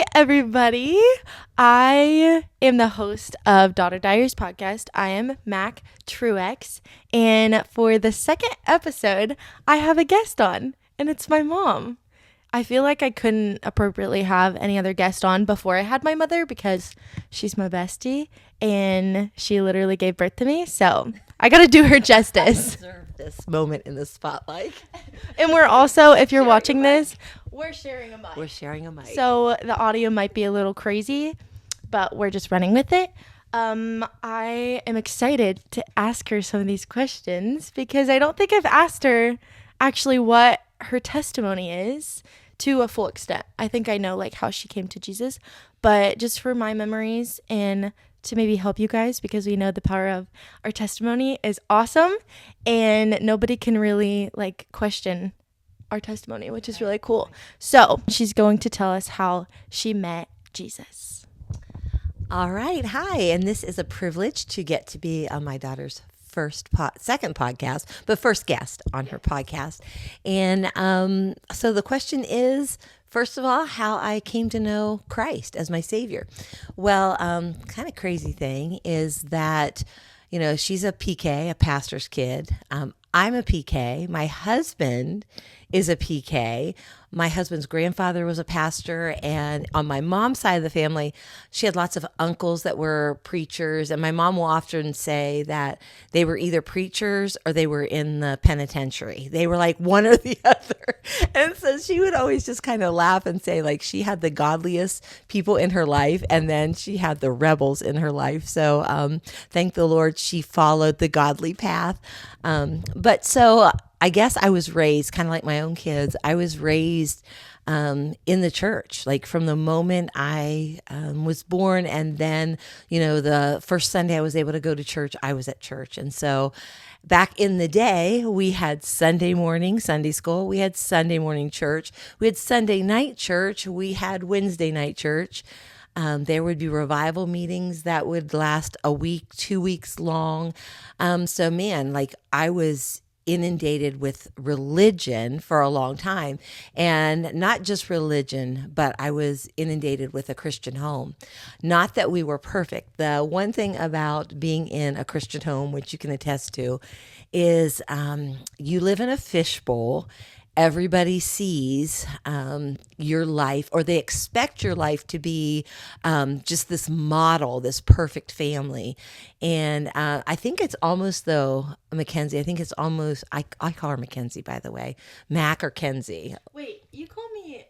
Hi, everybody. I am the host of Diaries podcast. I am Mac Truex. And for the second episode, I have a guest on, and it's my mom. I feel like I couldn't appropriately have any other guest on before I had my mother because she's my bestie and she literally gave birth to me. So I got to do her justice. Deserve this moment in the spotlight. And we're also, if you're watching this, we're sharing a mic. We're sharing a mic. So the audio might be a little crazy, but we're just running with it. I am excited to ask her some of these questions because I don't think I've asked her actually what her testimony is to a full extent. I think I know like how she came to Jesus, but just for my memories and to maybe help you guys, because we know the power of our testimony is awesome and nobody can really like question our testimony, which is really cool. So she's going to tell us how she met Jesus. All right. Hi. And this is a privilege to get to be on my daughter's second podcast, but first guest on her podcast. And so the question is, first of all, how I came to know Christ as my Savior. Well, kind of crazy thing is that, you know, she's a PK, a pastor's kid. I'm a PK. My husband is a PK. My husband's grandfather was a pastor, and on my mom's side of the family, she had lots of uncles that were preachers, and my mom will often say that they were either preachers or they were in the penitentiary. They were like one or the other. And so she would always just kind of laugh and say like she had the godliest people in her life, and then she had the rebels in her life. So thank the Lord she followed the godly path. But so I guess I was raised kind of like my own kids. I was raised in the church, like from the moment I was born. And then, you know, the first Sunday I was able to go to church, I was at church. And so back in the day, we had Sunday morning Sunday school. We had Sunday morning church. We had Sunday night church. We had Wednesday night church. There would be revival meetings that would last a week, 2 weeks long. So man, like I was inundated with religion for a long time, and not just religion, but I was inundated with a Christian home. Not that we were perfect. The one thing about being in a Christian home, which you can attest to, is you live in a fishbowl. Everybody sees your life, or they expect your life to be just this model, this perfect family. And I think it's almost, though, Mackenzie, I think it's almost, I call her Mackenzie, by the way, Mac or Kenzie. Wait, you called me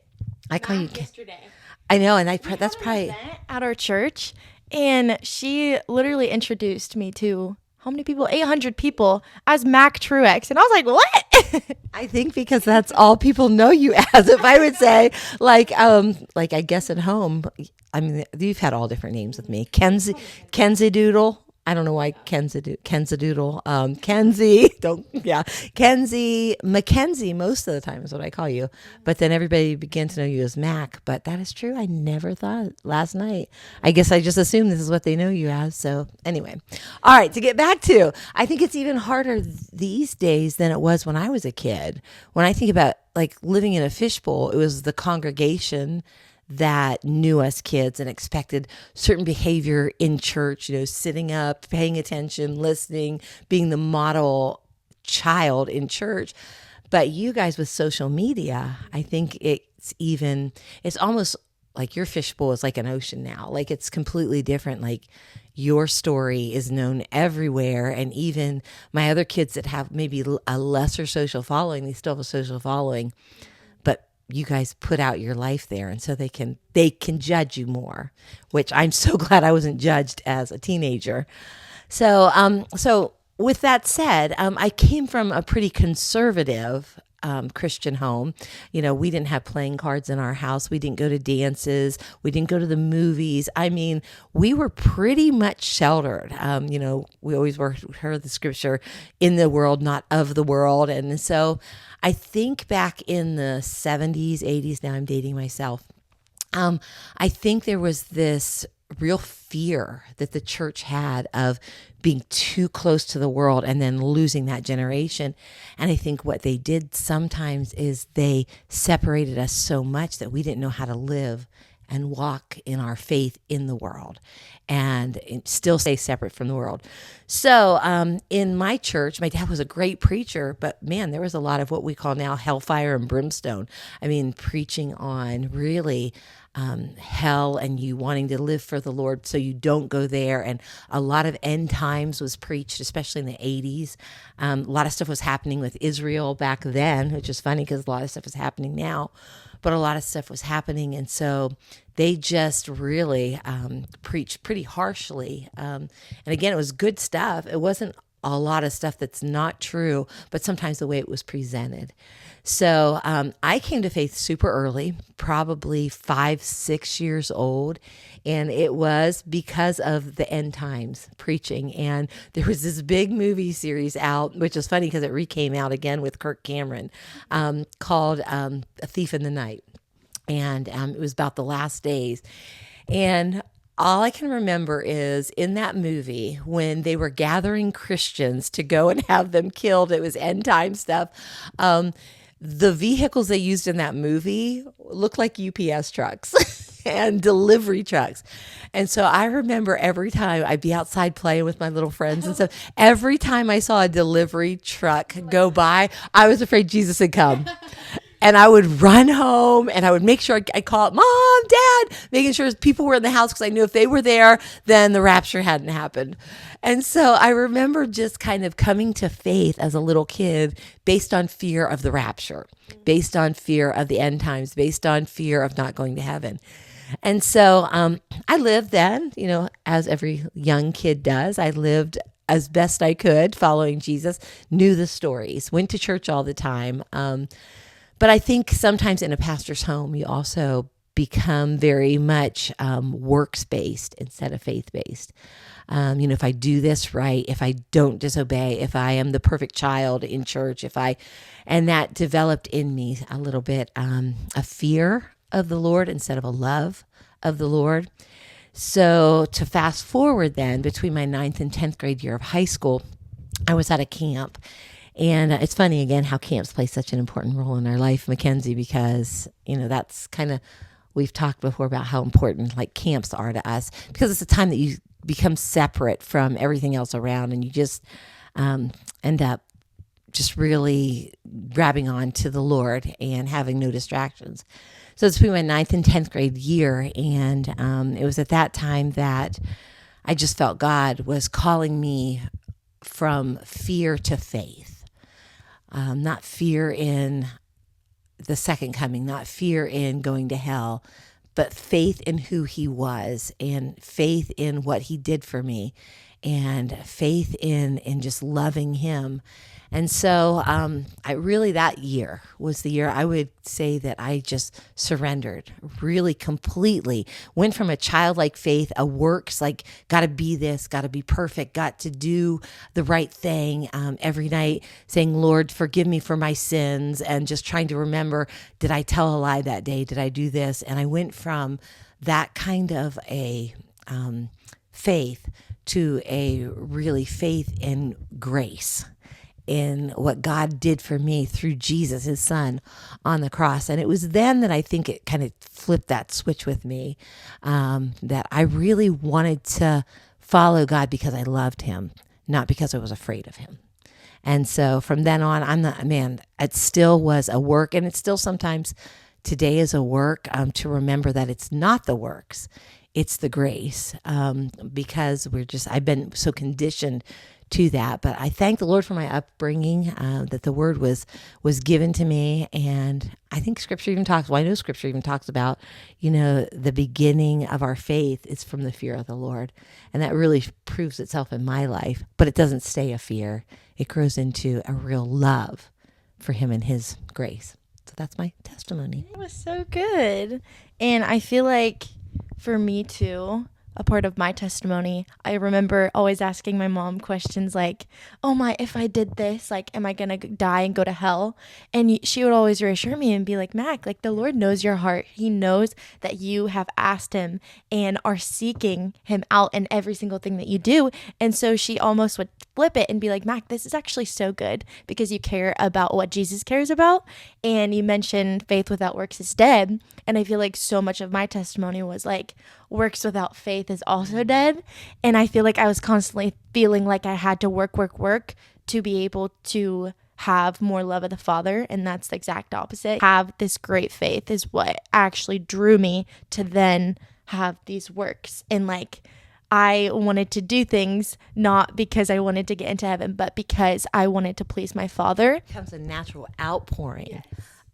I call you yesterday. I know, and That's probably at our church, and she literally introduced me to how many people? 800 people as Mac Truex. And I was like, what? I think because that's all people know you as. If I would say, like I guess at home, I mean, you've had all different names with me. Kenzie Doodle. I don't know why Kenzie Doodle. Kenzie, Mackenzie, most of the time is what I call you. But then everybody began to know you as Mac. But that is true. I never thought last night. I guess I just assumed this is what they know you as. So anyway, all right, to get back to, I think it's even harder these days than it was when I was a kid. When I think about like living in a fishbowl, it was the congregation that knew us kids and expected certain behavior in church, you know, sitting up, paying attention, listening, being the model child in church. But you guys with social media, I think it's almost like your fishbowl is like an ocean now. Like it's completely different. Like your story is known everywhere. And even my other kids that have maybe a lesser social following, they still have a social following. But you guys put out your life there, and so they can judge you more, which I'm so glad I wasn't judged as a teenager. So with that said, I came from a pretty conservative Christian home. You know, we didn't have playing cards in our house. We didn't go to dances. We didn't go to the movies. I mean, we were pretty much sheltered. You know, we always heard the scripture, in the world, not of the world. And so I think back in the 70s, 80s, now I'm dating myself. I think there was this real fear that the church had of being too close to the world and then losing that generation. And I think what they did sometimes is they separated us so much that we didn't know how to live and walk in our faith in the world and still stay separate from the world. So in my church, my dad was a great preacher, but man, there was a lot of what we call now hellfire and brimstone. I mean, preaching on really hell and you wanting to live for the Lord so you don't go there. And a lot of end times was preached, especially in the 80s. A lot of stuff was happening with Israel back then, which is funny because a lot of stuff is happening now, but a lot of stuff was happening. And so they just really preached pretty harshly. And again, it was good stuff. It wasn't a lot of stuff that's not true, but sometimes the way it was presented. So I came to faith super early, probably 5, 6 years old. And it was because of the end times preaching. And there was this big movie series out, which is funny because it came out again with Kirk Cameron, called A Thief in the Night. And it was about the last days. And all I can remember is in that movie when they were gathering Christians to go and have them killed, it was end time stuff. The vehicles they used in that movie looked like UPS trucks and delivery trucks. And so I remember every time I'd be outside playing with my little friends and stuff, every time I saw a delivery truck go by, I was afraid Jesus had come. And I would run home and I would make sure I call it, Mom, Dad, making sure people were in the house because I knew if they were there, then the rapture hadn't happened. And so I remember just kind of coming to faith as a little kid based on fear of the rapture, based on fear of the end times, based on fear of not going to heaven. And so I lived then, as every young kid does, I lived as best I could following Jesus, knew the stories, went to church all the time. But I think sometimes in a pastor's home, you also become very much works-based instead of faith-based. If I do this right, if I don't disobey, if I am the perfect child in church, and that developed in me a little bit a fear of the Lord instead of a love of the Lord. So to fast forward then, between my 9th and 10th grade year of high school, I was at a camp. And it's funny, again, how camps play such an important role in our life, Mackenzie, because, that's kind of, we've talked before about how important like camps are to us because it's a time that you become separate from everything else around and you just end up just really grabbing on to the Lord and having no distractions. So it's between my 9th and 10th grade year. And it was at that time that I just felt God was calling me from fear to faith. Not fear in the second coming, not fear in going to hell, but faith in who he was and faith in what he did for me and faith in just loving him. And so I really, that year was the year I would say that I just surrendered really completely, went from a childlike faith, a works, like got to be this, got to be perfect, got to do the right thing every night, saying, Lord, forgive me for my sins, and just trying to remember, did I tell a lie that day? Did I do this? And I went from that kind of a faith to a really faith in grace, in what God did for me through Jesus, his son, on the cross. And it was then that I think it kind of flipped that switch with me, that I really wanted to follow God because I loved him, not because I was afraid of him. And so from then on, it still was a work, and it's still sometimes today is a work to remember that it's not the works, it's the grace, because I've been so conditioned to that. But I thank the Lord for my upbringing, that the word was given to me. And I think scripture even talks, I know scripture even talks about, the beginning of our faith is from the fear of the Lord. And that really proves itself in my life, but it doesn't stay a fear. It grows into a real love for him and his grace. So that's my testimony. It was so good. And I feel like for me too, a part of my testimony. I remember always asking my mom questions like, "Oh my, if I did this, like, am I gonna die and go to hell?" And she would always reassure me and be like, "Mac, like the Lord knows your heart. He knows that you have asked Him and are seeking Him out in every single thing that you do." And so she almost would flip it and be like, "Mac, this is actually so good because you care about what Jesus cares about." And you mentioned faith without works is dead. And I feel like so much of my testimony was like, works without faith is also dead. And I feel like I was constantly feeling like I had to work to be able to have more love of the Father. And that's the exact opposite. Have this great faith is what actually drew me to then have these works. And like, I wanted to do things not because I wanted to get into heaven, but because I wanted to please my Father. It becomes a natural outpouring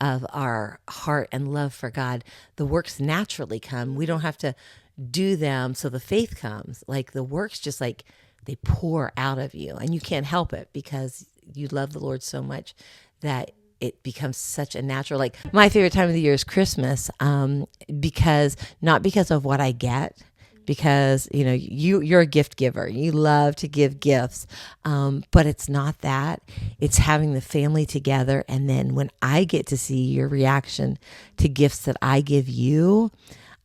of our heart and love for God. The works naturally come. We don't have to do them so the faith comes. Like the works just like they pour out of you and you can't help it because you love the Lord so much that it becomes such a natural, like my favorite time of the year is Christmas, because not because of what I get, because you're a gift giver, you love to give gifts, but it's not that. It's having the family together, and then when I get to see your reaction to gifts that I give you,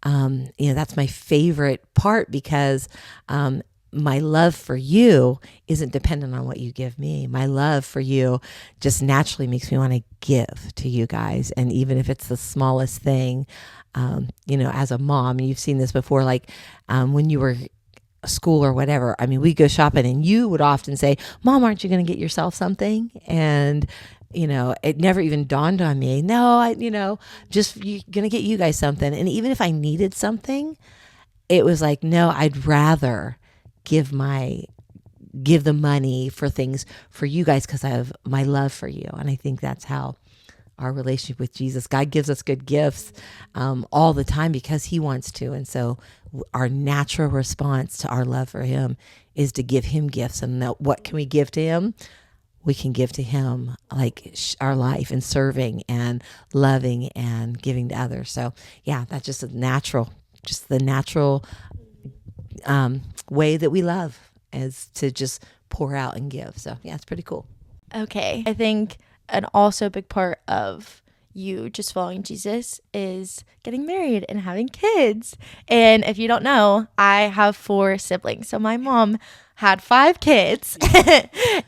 that's my favorite part, because my love for you isn't dependent on what you give me. My love for you just naturally makes me want to give to you guys. And even if it's the smallest thing, as a mom, you've seen this before, like when you were school or whatever, I mean, we go shopping and you would often say, "Mom, aren't you going to get yourself something?" And it never even dawned on me. No, just going to get you guys something. And even if I needed something, it was like, no, I'd rather give the money for things for you guys because I have my love for you. And I think that's how our relationship with Jesus, God gives us good gifts all the time because He wants to. And so our natural response to our love for Him is to give Him gifts. And what can we give to Him? We can give to Him like our life and serving and loving and giving to others. So yeah, that's just the natural way that we love, is to just pour out and give. So yeah, it's pretty cool. Okay. I think an also big part of you just following Jesus is getting married and having kids. And if you don't know, I have 4 siblings. So my mom had 5 kids.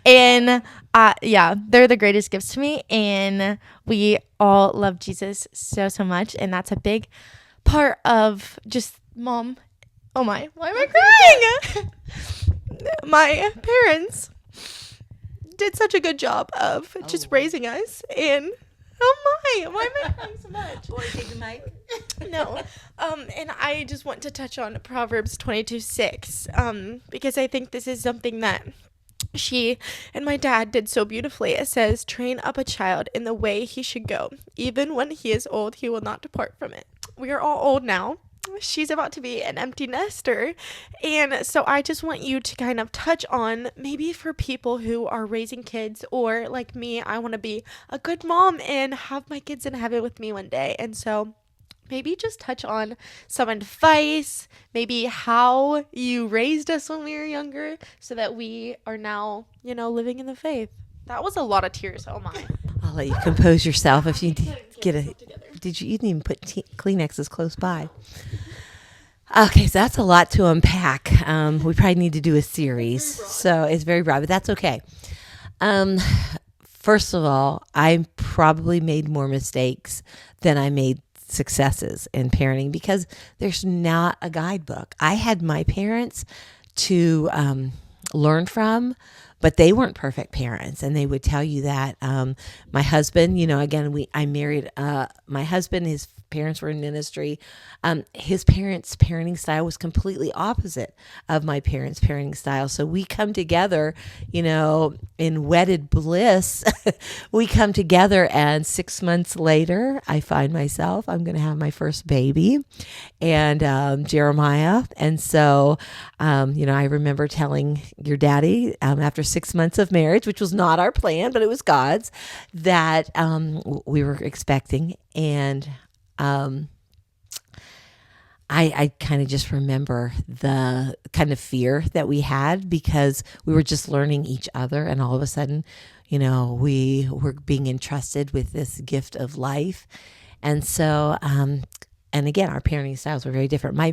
And they're the greatest gifts to me. And we all love Jesus so, so much. And that's a big part of just mom. Oh my, why am I crying? My parents did such a good job of just raising us, and why am I crying so much? Boy, take the mic. No, and I just want to touch on Proverbs 22:6, because I think this is something that she and my dad did so beautifully. It says, "Train up a child in the way he should go. Even when he is old, he will not depart from it." We are all old now. She's about to be an empty nester. And so I just want you to kind of touch on, maybe for people who are raising kids, or like me, I want to be a good mom and have my kids in heaven with me one day. And so maybe just touch on some advice, maybe how you raised us when we were younger, so that we are now, living in the faith. That was a lot of tears. Oh my. I'll let you compose yourself if you get a. You didn't even put Kleenexes close by. Okay, so that's a lot to unpack. We probably need to do a series. So it's very broad, but that's okay. First of all, I probably made more mistakes than I made successes in parenting because there's not a guidebook. I had my parents to learn from, but they weren't perfect parents, and they would tell you that. My husband, again, I married my husband. His parents were in ministry. His parents' parenting style was completely opposite of my parents' parenting style. So we come together, in wedded bliss. We come together, and 6 months later, I find myself, I'm going to have my first baby, and Jeremiah. And so, I remember telling your daddy after 6 months of marriage, which was not our plan, but it was God's, that we were expecting. And I kind of just remember the kind of fear that we had because we were just learning each other. And all of a sudden, we were being entrusted with this gift of life. And so, and again, our parenting styles were very different. My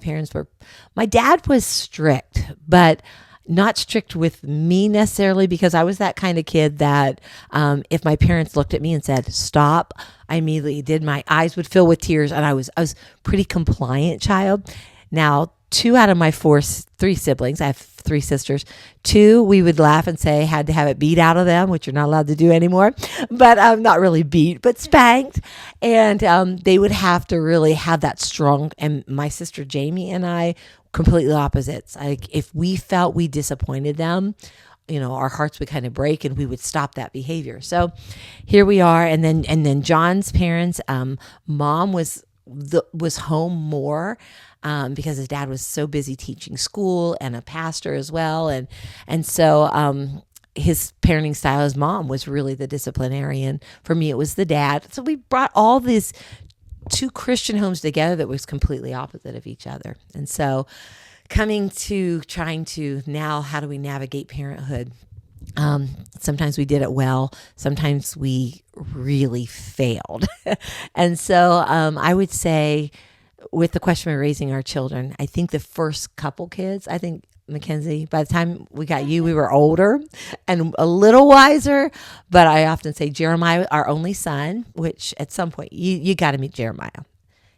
dad was strict, but not strict with me necessarily because I was that kind of kid that if my parents looked at me and said, stop, I immediately did. My eyes would fill with tears, and I was pretty compliant child. Now, two out of my three siblings, I have three sisters, two, we would laugh and say had to have it beat out of them, which you're not allowed to do anymore, but not really beat, but spanked. And they would have to really have that strong, and my sister Jamie and I, completely opposites. Like if we felt we disappointed them, our hearts would kind of break and we would stop that behavior. So here we are. And then John's parents, mom was home more because his dad was so busy teaching school and a pastor as well. And so his parenting style, his mom was really the disciplinarian. For me, it was the dad. So we brought all these two Christian homes together that was completely opposite of each other. And so coming to trying to now, how do we navigate parenthood? Sometimes we did it well. Sometimes we really failed. And so I would say with the question of raising our children, I think the first couple kids, I think Mackenzie, by the time we got you, we were older and a little wiser. But I often say Jeremiah, our only son, which at some point you got to meet Jeremiah.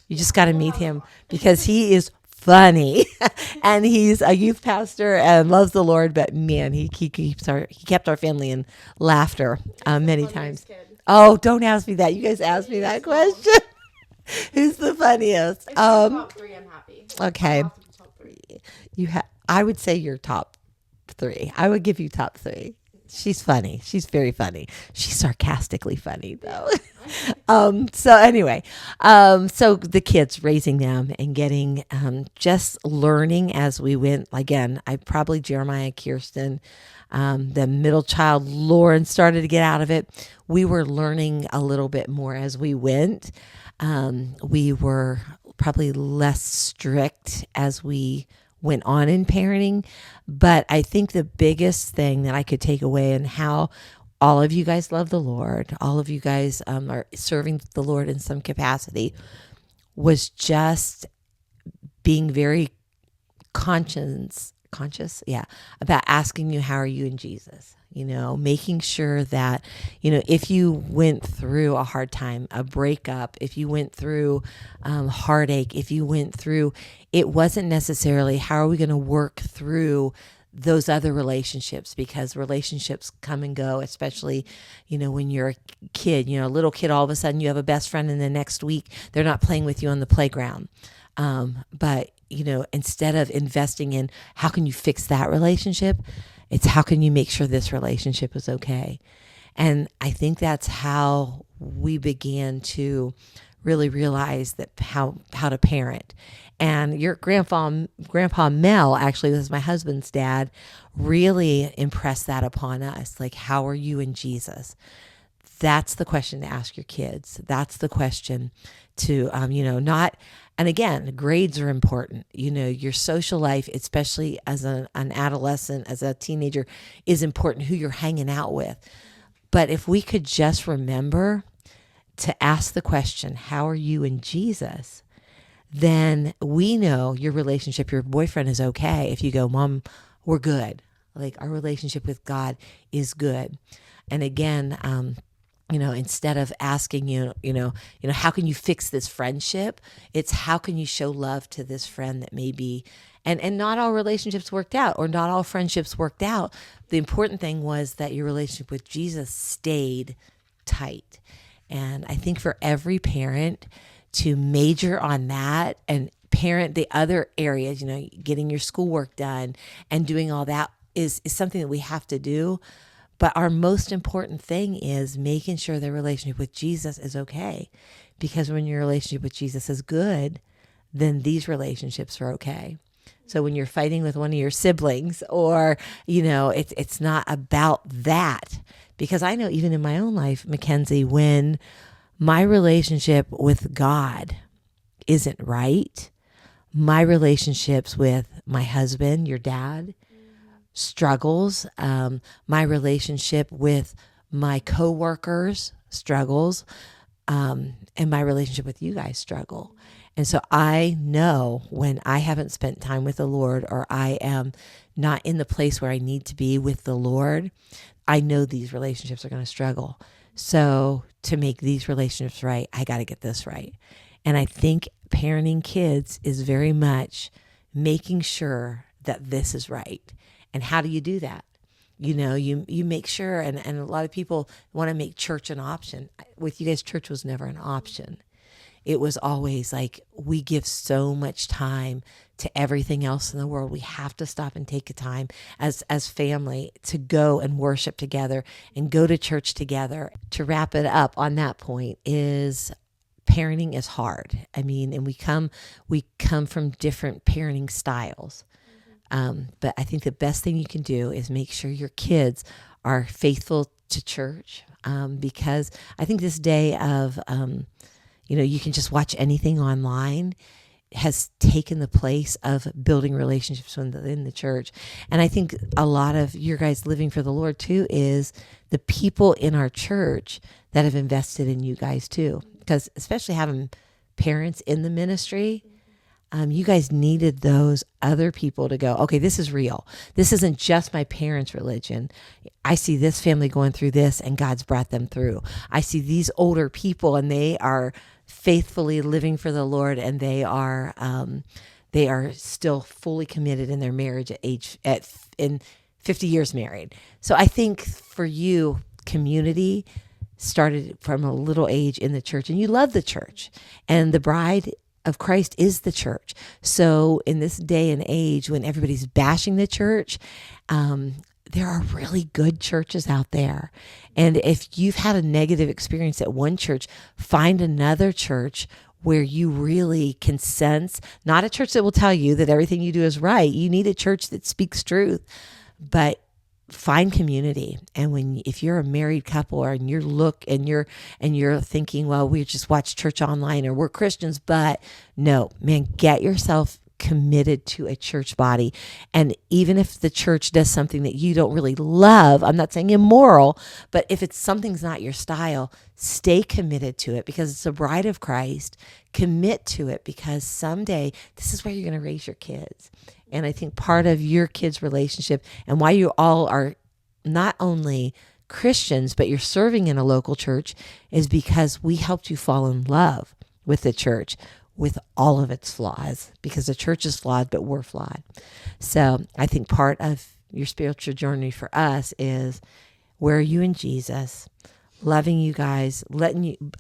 You just got to meet him because he is funny and he's a youth pastor and loves the Lord. But man, he kept our family in laughter many times. Oh, don't ask me that. You guys asked me that question. Who's the funniest? Top three, I'm happy. Okay. Top three. I would say you're top three. I would give you top three. She's funny. She's very funny. She's sarcastically funny though. So anyway, so the kids, raising them and getting, just learning as we went. Again, I probably Jeremiah, Kirsten, the middle child, Lauren, started to get out of it. We were learning a little bit more as we went. We were probably less strict as we went on in parenting. But I think the biggest thing that I could take away and how all of you guys love the Lord, all of you guys are serving the Lord in some capacity, was just being very conscious, about asking you, how are you in Jesus? Making sure that, if you went through a hard time, a breakup, if you went through heartache, if you went through, it wasn't necessarily how are we going to work through those other relationships, because relationships come and go, especially, when you're a kid, a little kid, all of a sudden you have a best friend and the next week they're not playing with you on the playground. But, instead of investing in how can you fix that relationship, it's how can you make sure this relationship is okay? And I think that's how we began to really realize that how to parent. And your Grandpa Mel, actually was my husband's dad, really impressed that upon us. Like, how are you in Jesus? That's the question to ask your kids. That's the question to, not, and again, grades are important. Your social life, especially as an adolescent, as a teenager, is important, who you're hanging out with. But if we could just remember to ask the question, how are you in Jesus? Then we know your relationship, your boyfriend is okay. If you go, Mom, we're good. Like, our relationship with God is good. And again, instead of asking how can you fix this friendship? It's how can you show love to this friend that may be, and not all relationships worked out, or not all friendships worked out. The important thing was that your relationship with Jesus stayed tight. And I think for every parent to major on that and parent the other areas, getting your schoolwork done and doing all that is something that we have to do. But our most important thing is making sure their relationship with Jesus is okay. Because when your relationship with Jesus is good, then these relationships are okay. So when you're fighting with one of your siblings, or, it's not about that. Because I know even in my own life, Mackenzie, when my relationship with God isn't right, my relationships with my husband, your dad, struggles. My relationship with my coworkers struggles. And my relationship with you guys struggle. And so I know when I haven't spent time with the Lord, or I am not in the place where I need to be with the Lord, I know these relationships are going to struggle. So to make these relationships right, I got to get this right. And I think parenting kids is very much making sure that this is right. And how do you do that? You make sure, and a lot of people want to make church an option. With you guys, church was never an option. It was always like, we give so much time to everything else in the world. We have to stop and take a time as family to go and worship together and go to church together. To wrap it up on that point is, parenting is hard. I mean, and we come from different parenting styles. But I think the best thing you can do is make sure your kids are faithful to church, because I think this day of, you can just watch anything online, has taken the place of building relationships within the church. And I think a lot of your guys living for the Lord too is the people in our church that have invested in you guys too, because especially having parents in the ministry, you guys needed those other people to go, okay, this is real. This isn't just my parents' religion. I see this family going through this and God's brought them through. I see these older people and they are faithfully living for the Lord, and they are still fully committed in their marriage in 50 years married. So I think for you, community started from a little age in the church, and you love the church, and the bride of Christ is the church. So in this day and age when everybody's bashing the church, there are really good churches out there. And if you've had a negative experience at one church, find another church where you really can sense, not a church that will tell you that everything you do is right. You need a church that speaks truth, but find community. And if you're a married couple, or you're thinking, well, we just watch church online, or we're Christians, but no, man, get yourself committed to a church body. And even if the church does something that you don't really love, I'm not saying immoral, but if something's not your style, stay committed to it, because it's a bride of Christ. Commit to it, because someday this is where you're going to raise your kids. And I think part of your kids' relationship and why you all are not only Christians, but you're serving in a local church, is because we helped you fall in love with the church, with all of its flaws, because the church is flawed, but we're flawed. So I think part of your spiritual journey for us is, where are you in Jesus, loving you guys,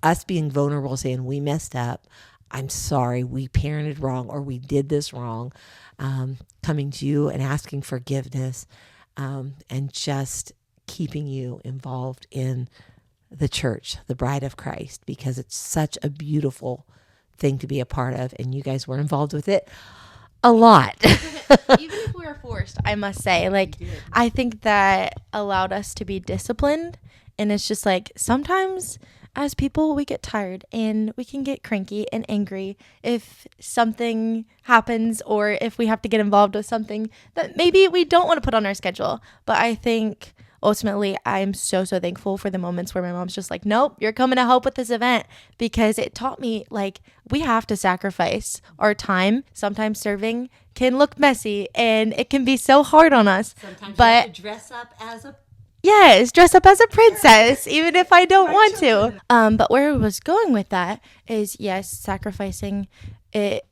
us being vulnerable, saying we messed up, I'm sorry, we parented wrong, or we did this wrong, coming to you and asking forgiveness, and just keeping you involved in the church, the bride of Christ, because it's such a beautiful thing to be a part of, and you guys were involved with it a lot. Even if we were forced, I must say, I think that allowed us to be disciplined. And it's just like, sometimes as people, we get tired and we can get cranky and angry if something happens, or if we have to get involved with something that maybe we don't want to put on our schedule. But I think ultimately, I'm so thankful for the moments where my mom's just like, nope, you're coming to help with this event, because it taught me, we have to sacrifice our time. Sometimes serving can look messy and it can be so hard on us. Sometimes but you have to dress up as a Yes, dress up as a princess, even if I don't want to. But where I was going with that is, yes, sacrificing it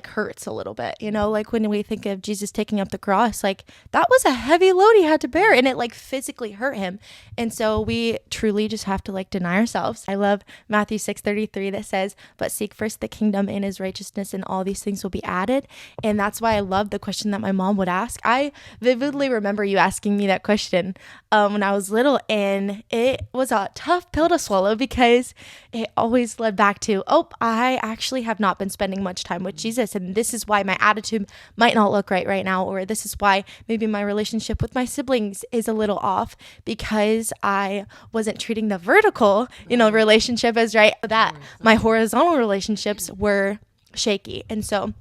hurts a little bit, when we think of Jesus taking up the cross, that was a heavy load he had to bear, and it physically hurt him. And so we truly just have to deny ourselves. I love Matthew 6:33 that says, but seek first the kingdom and his righteousness, and all these things will be added. And that's why I love the question that my mom would ask. I vividly remember you asking me that question when I was little, and it was a tough pill to swallow, because it always led back to, I actually have not been spending much time with Jesus, and this is why my attitude might not look right now, or this is why maybe my relationship with my siblings is a little off, because I wasn't treating the vertical, relationship as right, that my horizontal relationships were shaky. And so,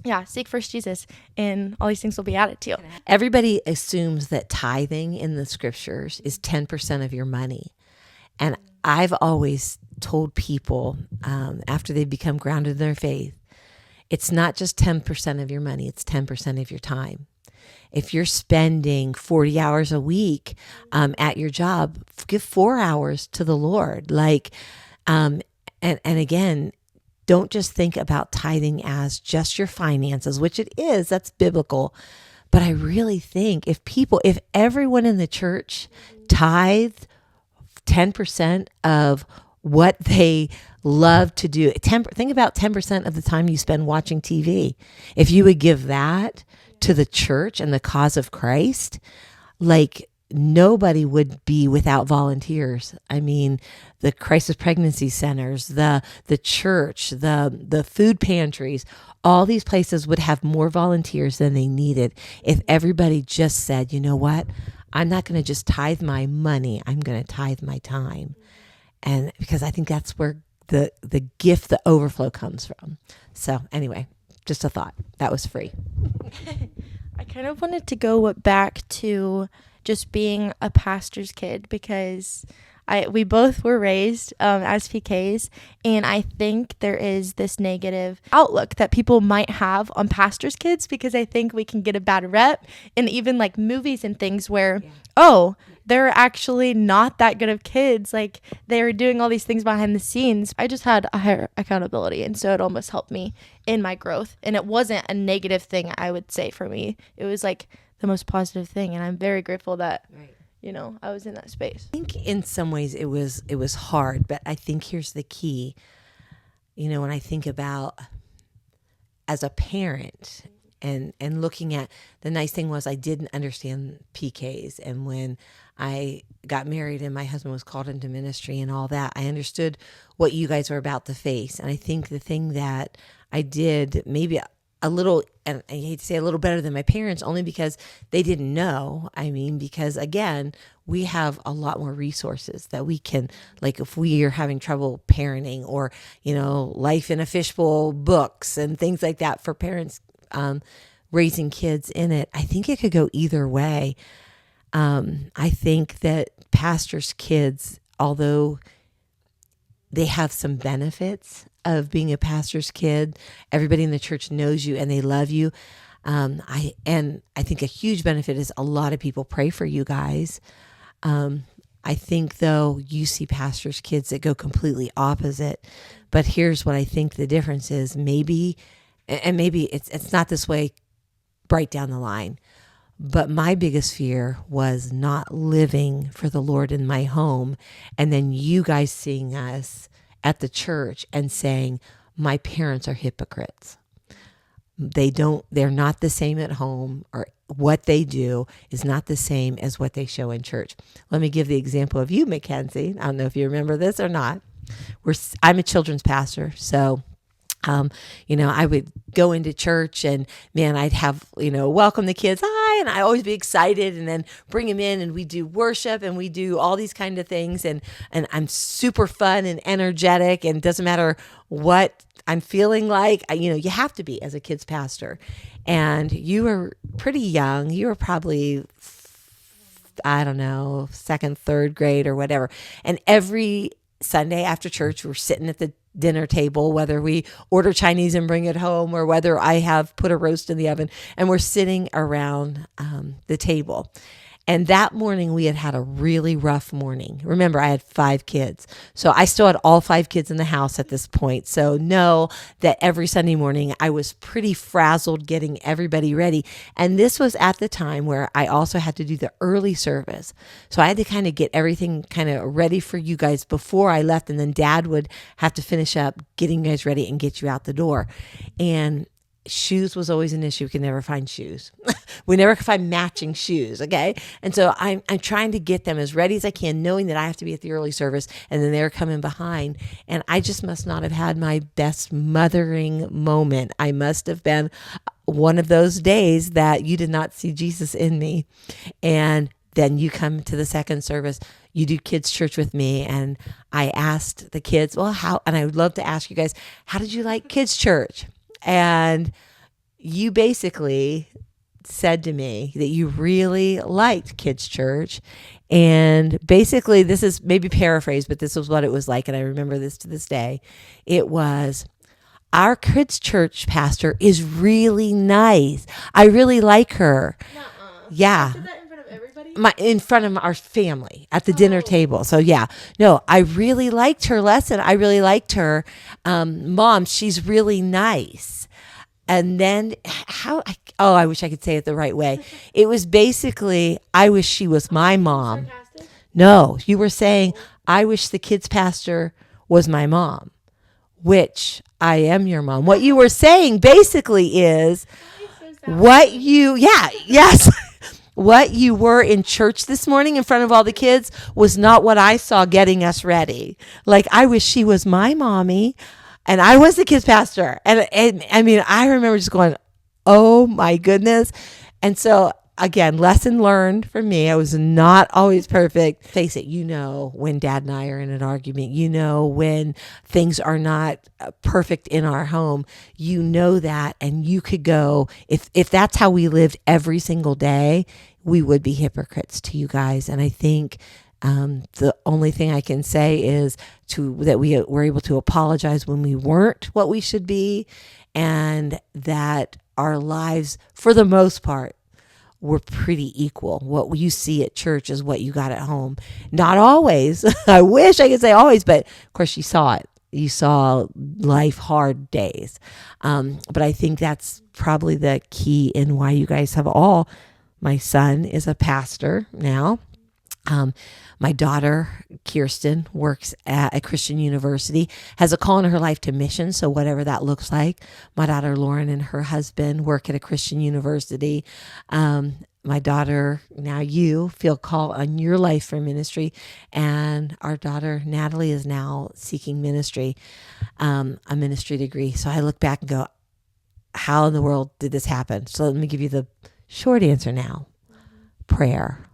yeah, seek first Jesus, and all these things will be added to you. Everybody assumes that tithing in the scriptures is 10% of your money. And I've always told people after they become grounded in their faith, it's not just 10% of your money, it's 10% of your time. If you're spending 40 hours a week at your job, give 4 hours to the Lord. And again, don't just think about tithing as just your finances, which it is, that's biblical. But I really think if everyone in the church tithed 10% of what they love to do, think about 10% of the time you spend watching TV. If you would give that to the church and the cause of Christ, like nobody would be without volunteers. I mean, the crisis pregnancy centers, the church, the food pantries, all these places would have more volunteers than they needed if everybody just said, you know what? I'm not going to just tithe my money. I'm going to tithe my time. And because I think that's where the gift, the overflow comes from. So anyway, just a thought. That was free. I kind of wanted to go back to just being a pastor's kid, because we both were raised as PKs, and I think there is this negative outlook that people might have on pastors' kids, because I think we can get a bad rep, and even like movies and things where, oh, they're actually not that good of kids. Like, they were doing all these things behind the scenes. I just had a higher accountability, and so it almost helped me in my growth. And it wasn't a negative thing, I would say, for me. It was like the most positive thing, and I'm very grateful that I was in that space. I think in some ways it was hard, but I think here's the key. When I think about as a parent and looking at, the nice thing was I didn't understand PKs, and when I got married and my husband was called into ministry and all that, I understood what you guys were about to face. And I think the thing that I did maybe a little, and I hate to say a little better than my parents, only because they didn't know. I mean, because again, we have a lot more resources that we can, like if we are having trouble parenting, or, life in a fishbowl books and things like that for parents raising kids in it. I think it could go either way. I think that pastors' kids, although they have some benefits of being a pastor's kid, everybody in the church knows you and they love you. I think a huge benefit is a lot of people pray for you guys. I think though you see pastors' kids that go completely opposite, but here's what I think the difference is. Maybe it's not this way right down the line. But my biggest fear was not living for the Lord in my home, and then you guys seeing us at the church and saying, my parents are hypocrites. They're not the same at home, or what they do is not the same as what they show in church. Let me give the example of you, Mackenzie. I don't know if you remember this or not. I'm a children's pastor, so I would go into church and man, I'd have, welcome the kids. Hi. And I always be excited and then bring them in and we do worship and we do all these kind of things. And I'm super fun and energetic, and it doesn't matter what I'm feeling like, you have to be as a kids pastor. And you were pretty young. You were probably, I don't know, second, third grade or whatever. And every Sunday after church, we're sitting at the dinner table, whether we order Chinese and bring it home or whether I have put a roast in the oven, and we're sitting around the table. And that morning we had a really rough morning. Remember, I had 5 kids. So I still had all 5 kids in the house at this point. So know that every Sunday morning I was pretty frazzled getting everybody ready. And this was at the time where I also had to do the early service. So I had to kind of get everything kind of ready for you guys before I left. And then Dad would have to finish up getting you guys ready and get you out the door. And shoes was always an issue. We could never find shoes. We never could find matching shoes. Okay. And so I'm trying to get them as ready as I can, knowing that I have to be at the early service and then they're coming behind. And I just must not have had my best mothering moment. I must have been one of those days that you did not see Jesus in me. And then you come to the second service, you do kids church with me. And I asked the kids, well, how, and I would love to ask you guys, how did you like kids church? And you basically said to me that you really liked kids church. And basically, this is maybe paraphrased, but this was what it was like. And I remember this to this day. It was, our kids church pastor is really nice. I really like her. Yeah. In front of our family at the dinner table. So yeah, no, I really liked her lesson. I really liked her. Mom, she's really nice. And then I wish I could say it the right way. It was basically, I wish she was my mom. No, you were saying, I wish the kids pastor was my mom, which I am your mom. What you were saying basically is yes. What you were in church this morning in front of all the kids was not what I saw getting us ready. Like, I wish she was my mommy and I was the kids pastor. And I mean, I remember just going, oh my goodness. And so again, lesson learned for me. I was not always perfect. Face it, when Dad and I are in an argument, when things are not perfect in our home, that, and you could go, if that's how we lived every single day, we would be hypocrites to you guys. And I think the only thing I can say is that we were able to apologize when we weren't what we should be, and that our lives, for the most part, were pretty equal. What you see at church is what you got at home. Not always. I wish I could say always, but of course you saw it. You saw life hard days. But I think that's probably the key in why you guys have all. My son is a pastor now. My daughter, Kirsten, works at a Christian university, has a call in her life to mission. So whatever that looks like. My daughter, Lauren, and her husband work at a Christian university. My daughter, now you feel called on your life for ministry. And our daughter, Natalie, is now seeking ministry, a ministry degree. So I look back and go, how in the world did this happen? So let me give you the short answer now. Prayer.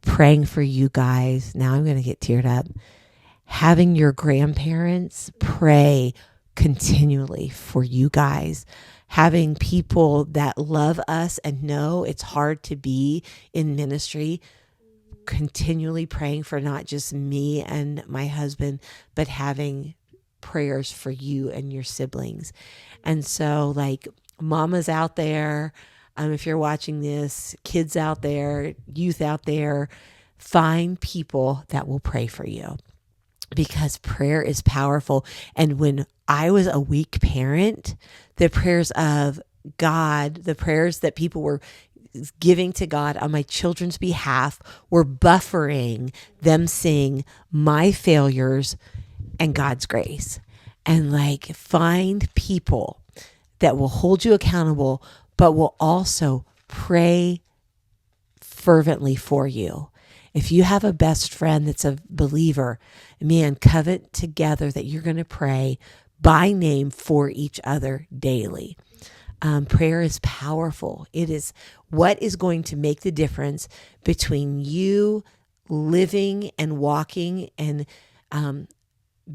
Praying for you guys. Now I'm going to get teared up. Having your grandparents pray continually for you guys. Having people that love us and know it's hard to be in ministry, continually praying for not just me and my husband, but having prayers for you and your siblings. And so, like, mamas out there, if you're watching this, kids out there, youth out there, find people that will pray for you, because prayer is powerful. And when I was a weak parent, the prayers of God, the prayers that people were giving to God on my children's behalf were buffering them seeing my failures and God's grace. And like, find people that will hold you accountable, but will also pray fervently for you. If you have a best friend that's a believer, man, covet together that you're going to pray by name for each other daily. Prayer is powerful. It is what is going to make the difference between you living and walking and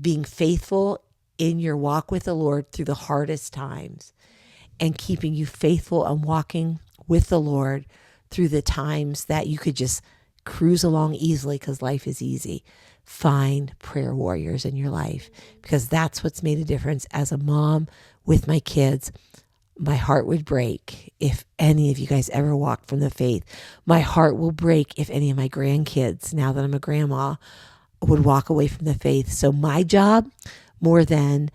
being faithful in your walk with the Lord through the hardest times, and keeping you faithful and walking with the Lord through the times that you could just cruise along easily because life is easy. Find prayer warriors in your life, because that's what's made a difference. As a mom with my kids, my heart would break if any of you guys ever walked from the faith. My heart will break if any of my grandkids, now that I'm a grandma, would walk away from the faith. So my job, more than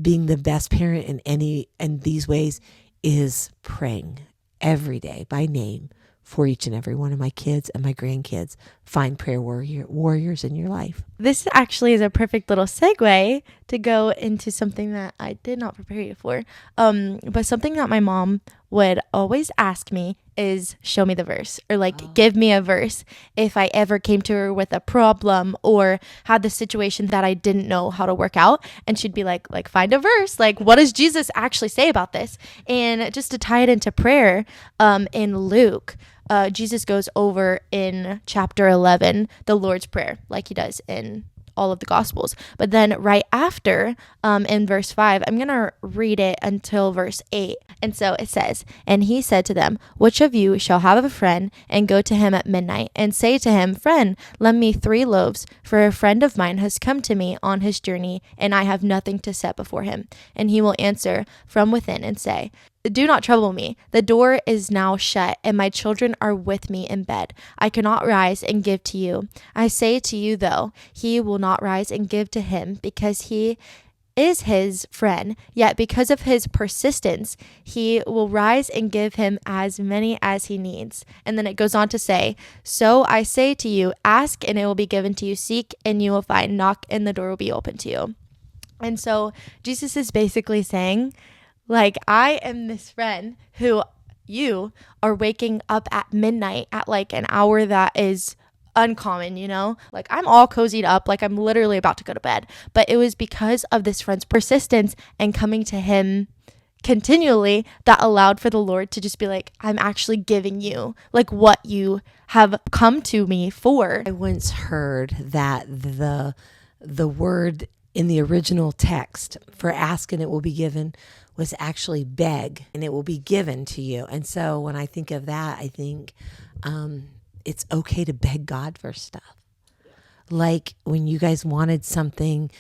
being the best parent in these ways, is praying every day by name for each and every one of my kids and my grandkids. Find prayer warriors in your life. This actually is a perfect little segue to go into something that I did not prepare you for. But something that my mom would always ask me is, show me the verse, or give me a verse if I ever came to her with a problem or had the situation that I didn't know how to work out. And she'd be like, find a verse. What does Jesus actually say about this? And just to tie it into prayer, in Luke, Jesus goes over in chapter 11, the Lord's Prayer, like he does in all of the Gospels. But then right after, in verse 5, I'm going to read it until verse 8. And so it says, "And he said to them, which of you shall have a friend and go to him at midnight and say to him, Friend, lend me 3 loaves, for a friend of mine has come to me on his journey, and I have nothing to set before him. And he will answer from within and say, Do not trouble me. The door is now shut, and my children are with me in bed. I cannot rise and give to you. I say to you, though, he will not rise and give to him, because he is his friend, yet because of his persistence, he will rise and give him as many as he needs." And then it goes on to say, "So I say to you, ask and it will be given to you, seek and you will find, knock and the door will be open to you." And so Jesus is basically saying, like, I am this friend who you are waking up at midnight at like an hour that is uncommon, like I'm all cozied up, like I'm literally about to go to bed, but it was because of this friend's persistence and coming to him continually that allowed for the Lord to just be like, I'm actually giving you like what you have come to me for. I once heard that the word in the original text for ask and it will be given was actually beg and it will be given to you. And so when I think of that, I think it's okay to beg God for stuff. Like when you guys wanted something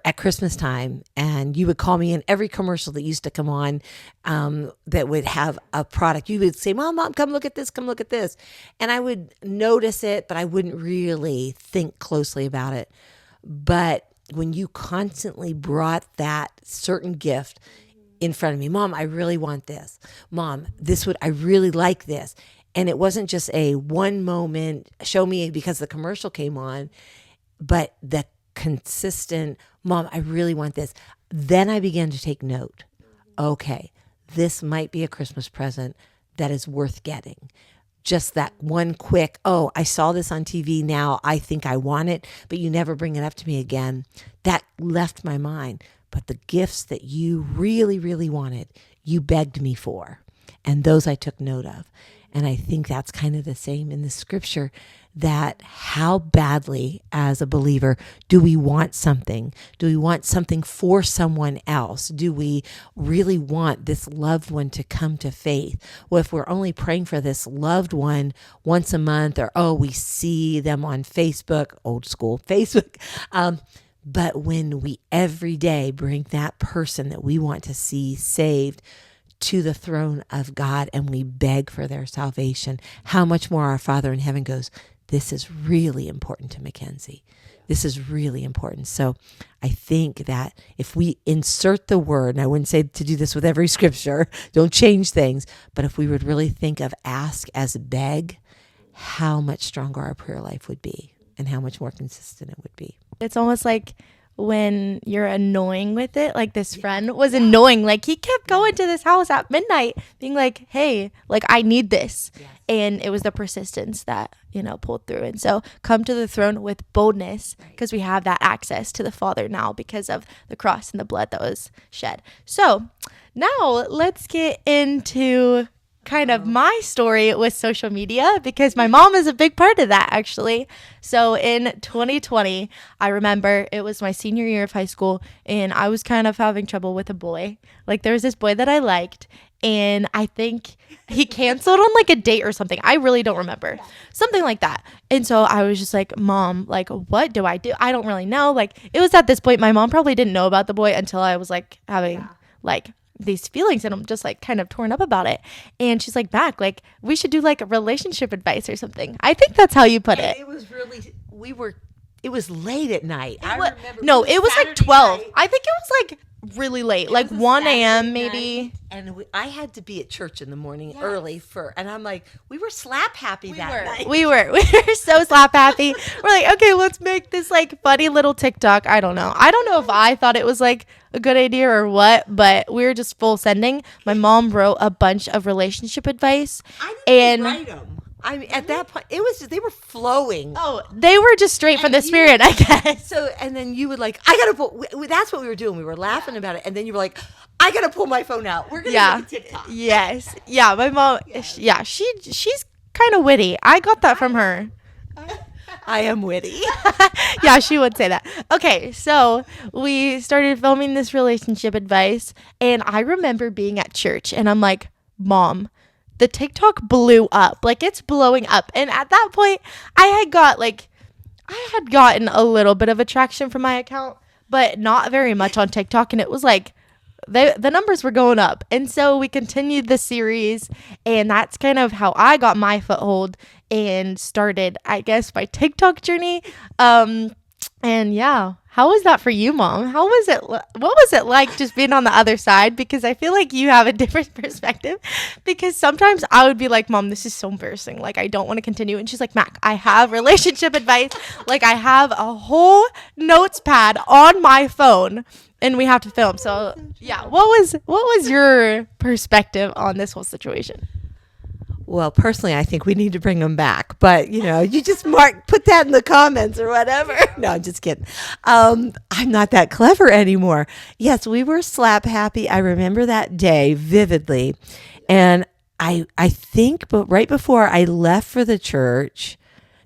at Christmas time, and you would call me in every commercial that used to come on that would have a product. You would say, Mom, come look at this, come look at this. And I would notice it, but I wouldn't really think closely about it. But when you constantly brought that certain gift in front of me, Mom, I really want this. Mom, I really like this. And it wasn't just a one moment, show me because the commercial came on, but the consistent, Mom, I really want this. Then I began to take note. Okay, this might be a Christmas present that is worth getting. Just that one quick, oh, I saw this on TV now, I think I want it, but you never bring it up to me again. That left my mind. But the gifts that you really, really wanted, you begged me for. And those I took note of. And I think that's kind of the same in the scripture, that how badly as a believer do we want something? Do we want something for someone else? Do we really want this loved one to come to faith? Well, if we're only praying for this loved one once a month, or, we see them on Facebook, old school Facebook, but when we every day bring that person that we want to see saved to the throne of God and we beg for their salvation, how much more our Father in heaven goes, this is really important to Mackenzie. This is really important. So I think that if we insert the word, and I wouldn't say to do this with every scripture, don't change things, but if we would really think of ask as beg, how much stronger our prayer life would be and how much more consistent it would be. It's almost like when you're annoying with it, like this friend was annoying, like he kept going to this house at midnight being like, hey, like I need this. Yes. And it was the persistence that, pulled through. And so come to the throne with boldness, because we have that access to the Father now because of the cross and the blood that was shed. So now let's get into kind of my story with social media, because my mom is a big part of that, actually. So in 2020, I remember it was my senior year of high school, and I was kind of having trouble with a boy. Like there was this boy that I liked, and I think he canceled on like a date or something. I really don't remember. Something like that. And so I was just like, Mom, like, what do I do? I don't really know. Like it was at this point, my mom probably didn't know about the boy until I was like having these feelings, and I'm just like kind of torn up about it. And she's like, back, like we should do like a relationship advice or something. I think that's how you put it. It was really, it was late at night. I remember. No, it was like 12. Night. I think it was like really late, like 1 a.m. maybe. And I had to be at church in the morning early and I'm like, we were slap happy night. We were so slap happy. We're like, okay, let's make this like funny little TikTok. I don't know if I thought it was like a good idea or what, but we were just full sending. My mom wrote a bunch of relationship advice. I didn't write them. I mean, at that point, they were flowing. Oh, they were just straight from the Spirit, I guess. So, and then you would like, I gotta pull. That's what we were doing. We were laughing about it, and then you were like, I gotta pull my phone out. We're gonna make a TikTok. Yes, yeah. My mom, she's kind of witty. I got that from her. I am witty. Yeah, she would say that. Okay, so we started filming this relationship advice, and I remember being at church, and I'm like, Mom, the TikTok blew up. Like, it's blowing up. And at that point, I had gotten a little bit of attraction from my account, but not very much on TikTok. And it was like, the numbers were going up. And so we continued the series, and that's kind of how I got my foothold and started, I guess, my TikTok journey. And yeah, how was that for you, Mom? How was it? What was it like just being on the other side? Because I feel like you have a different perspective. Because sometimes I would be like, Mom, this is so embarrassing. Like, I don't want to continue. And she's like, Mac, I have relationship advice. Like, I have a whole notes pad on my phone, and we have to film. So yeah, what was your perspective on this whole situation? Well, personally, I think we need to bring them back. But, you just put that in the comments or whatever. No, I'm just kidding. I'm not that clever anymore. Yes, we were slap happy. I remember that day vividly. And I think, but right before I left for the church,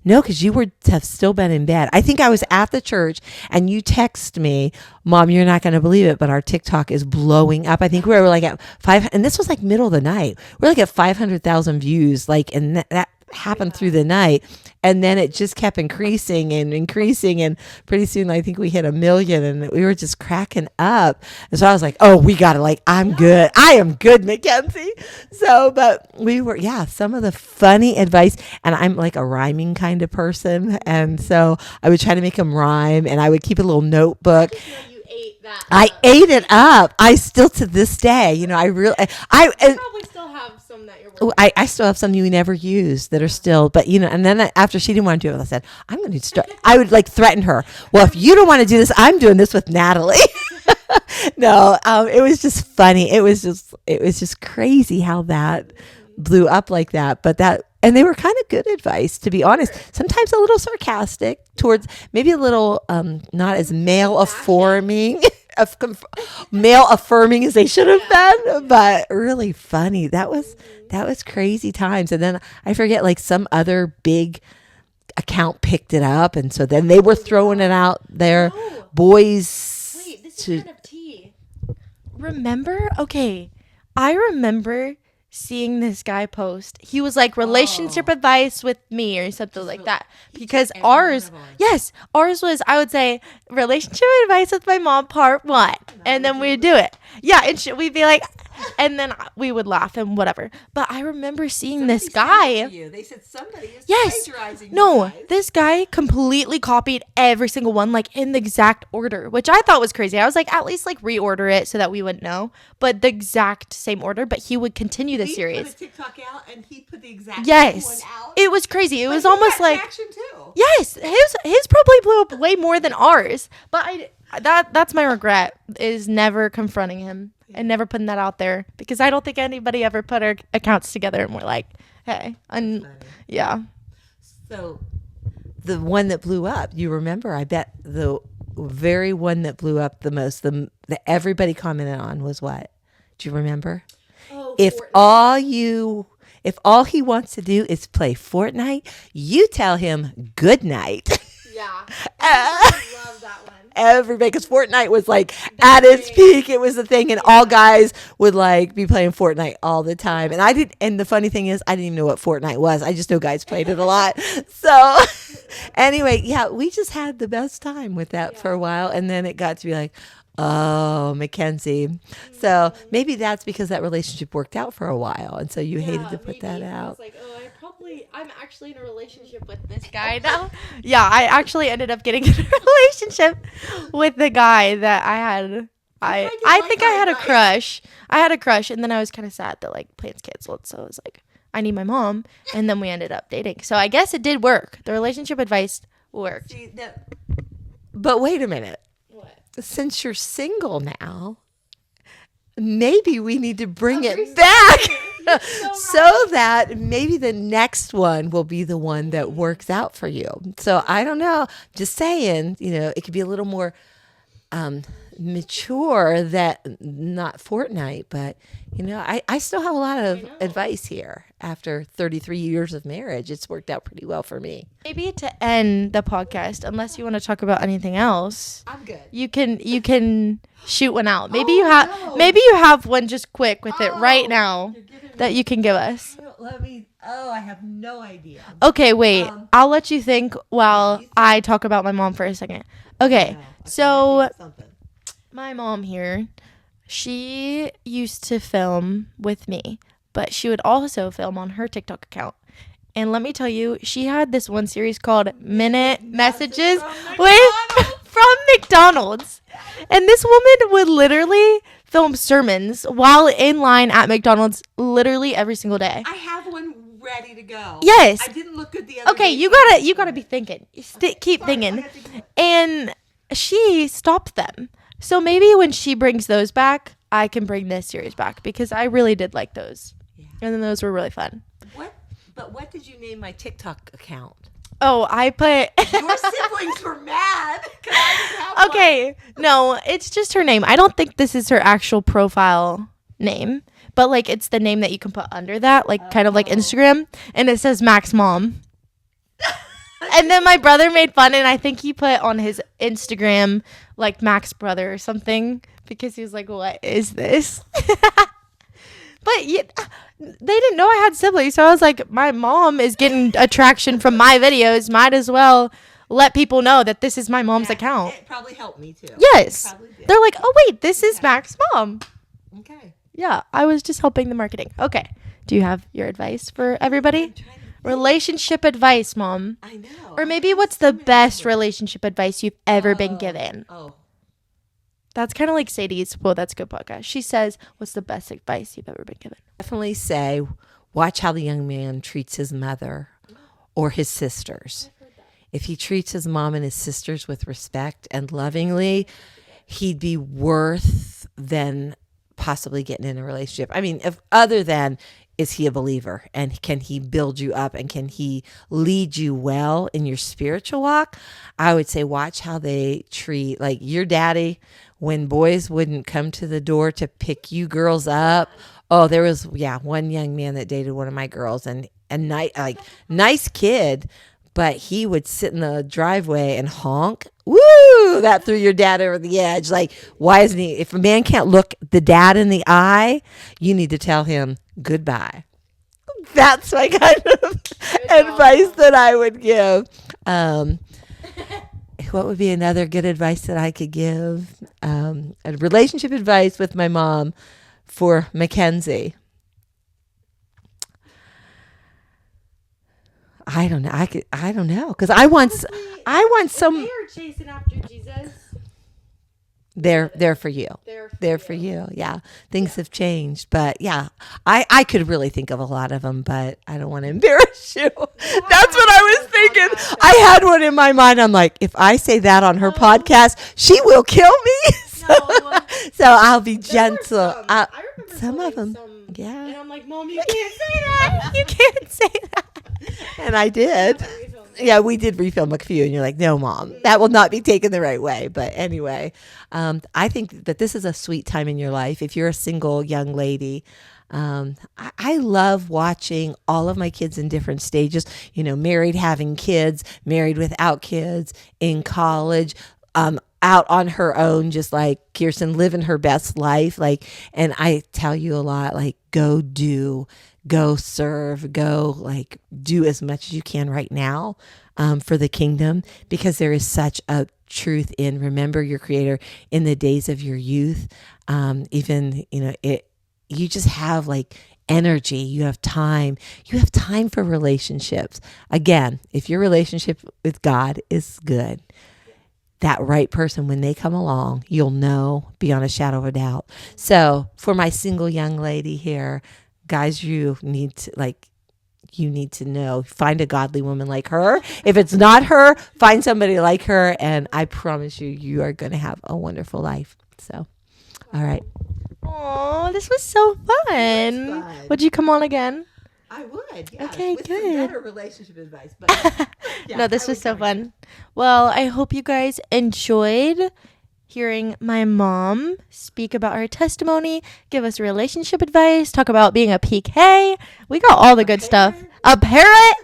no, because you would have still been in bed. I think I was at the church and you text me, Mom, you're not going to believe it, but our TikTok is blowing up. I think we were like at 5, and this was like middle of the night. We're like at 500,000 views, like, and that happened through the night. And then it just kept increasing and increasing. And pretty soon, I think we hit 1 million, and we were just cracking up. And so I was like, oh, we got it. Like, I'm good. I am good, Mackenzie. So, but we were, some of the funny advice. And I'm like a rhyming kind of person. And so I would try to make them rhyme, and I would keep a little notebook. I ate it up. I still, to this day, I really, I Probably still have some that you're working. I still have some you never use that are still, but and then after she didn't want to do it, I said, I'm going to start. I would like threaten her. Well, if you don't want to do this, I'm doing this with Natalie. No, it was just funny. It was just crazy how that blew up like that. And they were kind of good advice, to be honest. Sometimes a little sarcastic towards maybe a little not as male affirming. Male affirming as they should have been, but really funny. That was crazy times. And then I forget, like, some other big account picked it up, and so then they were throwing it out there. Boys. Wait, this is kind of tea. Remember? Okay, I remember seeing this guy post. He was like, relationship advice with me or something like that. Because ours was, I would say, relationship advice with my mom part 1. And then we'd do it. Yeah, and we'd be like, and then we would laugh and whatever. But I remember seeing this guy. They said somebody is plagiarizing. No, this guy completely copied every single one, like in the exact order, which I thought was crazy. I was like, at least like reorder it so that we wouldn't know, but the exact same order. But he would continue the series. Put a TikTok out, and he put the exact yes, same one out. It was crazy. It was almost like too. yes, his probably blew up way more than ours. But that's my regret, is never confronting him. And never putting that out there, because I don't think anybody ever put our accounts together and we're like, hey, and yeah. So the one that blew up, you remember, I bet the very one that blew up the most, that everybody commented on, was what? Do you remember? If Fortnite. If all he wants to do is play Fortnite, you tell him good night. Yeah. I love that one. Everybody, because Fortnite was like at its peak. It was the thing, and all guys would like be playing Fortnite all the time. And the funny thing is, I didn't even know what Fortnite was. I just know guys played it a lot. So anyway, we just had the best time with that for a while, and then it got to be like, oh, Mackenzie. So maybe that's because that relationship worked out for a while, and so you hated to put that out. I was like, I'm actually in a relationship with this guy now. Yeah, I actually ended up getting in a relationship with the guy that I had. I think I had a crush. I had a crush, and then I was kind of sad that like plans canceled. So I was like, I need my mom, and then we ended up dating. So I guess it did work. The relationship advice worked. But wait a minute. What? Since you're single now, maybe we need to bring it back. So that maybe the next one will be the one that works out for you. So I don't know. Just saying, it could be a little more mature that not Fortnite, but I still have a lot of advice here after 33 years of marriage. It's worked out pretty well for me. Maybe to end the podcast, unless you want to talk about anything else, I'm good. You can shoot one out. Maybe you have one just quick with it right now that you can give us. I have no idea. Okay, wait. I'll let you think while I talk about my mom for a second. Okay, so my mom here, she used to film with me, but she would also film on her TikTok account. And let me tell you, she had this one series called Minute Messages from McDonald's. And this woman would literally film sermons while in line at McDonald's literally every single day. I have one ready to go. Yes. I didn't look at the other. Okay, you gotta be thinking. Keep thinking. And she stopped them. So maybe when she brings those back, I can bring this series back because I really did like those. Yeah. And then those were really fun. What did you name my TikTok account? Oh, I put... Your siblings were mad because I didn't have Okay, no, it's just her name. I don't think this is her actual profile name, but like it's the name that you can put under that, like kind of like Instagram, and it says Max Mom. And then my brother made fun, and I think he put on his Instagram like Max Brother or something because he was like, "What is this?" But they didn't know I had siblings, so I was like, my mom is getting attraction from my videos. Might as well let people know that this is my mom's account. It probably helped me too. Yes. They're like, oh, wait, this is Mac's mom. Okay. Yeah, I was just helping the marketing. Okay. Do you have your advice for everybody? Relationship advice, Mom. I know. Or maybe what's the best relationship advice you've ever been given? Oh. That's kind of like Sadie's. Well, that's a good podcast. She says, what's the best advice you've ever been given? Definitely say, watch how the young man treats his mother or his sisters. If he treats his mom and his sisters with respect and lovingly, he'd be worth than possibly getting in a relationship. I mean, if other than, is he a believer and can he build you up and can he lead you well in your spiritual walk? I would say watch how they treat, like your daddy, when boys wouldn't come to the door to pick you girls up. Oh, there was, one young man that dated one of my girls and nice kid, but he would sit in the driveway and honk. Woo! That threw your dad over the edge. Like, why isn't he? If a man can't look the dad in the eye, you need to tell him goodbye. That's my kind of advice that I would give. What would be another good advice that I could give? A relationship advice with my mom for Mackenzie. I don't know. I don't know because I want some. They are chasing after Jesus. They're for you. They're for you. Yeah, things have changed, but I could really think of a lot of them, but I don't want to embarrass you. That's what I was thinking. I had one in my mind. I'm like, if I say that on her podcast, she will kill me. So I'll be gentle. I remember some of them. Yeah. And I'm like, Mom, you can't say that. You can't say that. And I did. Yeah, we did refilm a few, and you're like, no, Mom, that will not be taken the right way. But anyway, I think that this is a sweet time in your life. If you're a single young lady, I love watching all of my kids in different stages, married, having kids, married without kids, in college, out on her own, just like Kirsten, living her best life. And I tell you a lot, go serve, do as much as you can right now for the kingdom, because there is such a truth in remember your Creator in the days of your youth. You just have energy, you have time for relationships. Again, if your relationship with God is good, that right person, when they come along, you'll know beyond a shadow of a doubt. So for my single young lady here, guys, you need to know, find a godly woman like her. If it's not her, find somebody like her. And I promise you are going to have a wonderful life. So, all right. Oh, this was so fun. Would you come on again? I would. Yeah. Okay, with good. Some better relationship advice. But no, this was so fun. Well, I hope you guys enjoyed hearing my mom speak about her testimony, give us relationship advice, talk about being a PK. We got all the good stuff. A parrot?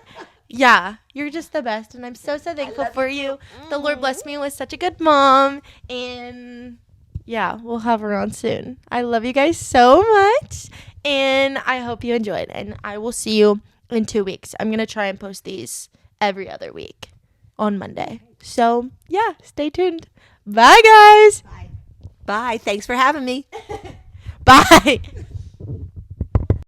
Yeah, you're just the best. And I'm so thankful for you. The Lord blessed me with such a good mom. And yeah, we'll have her on soon. I love you guys so much. And I hope you enjoyed. And I will see you in 2 weeks. I'm going to try and post these every other week on Monday. So yeah, stay tuned. Bye, guys. Bye. Thanks for having me. Bye.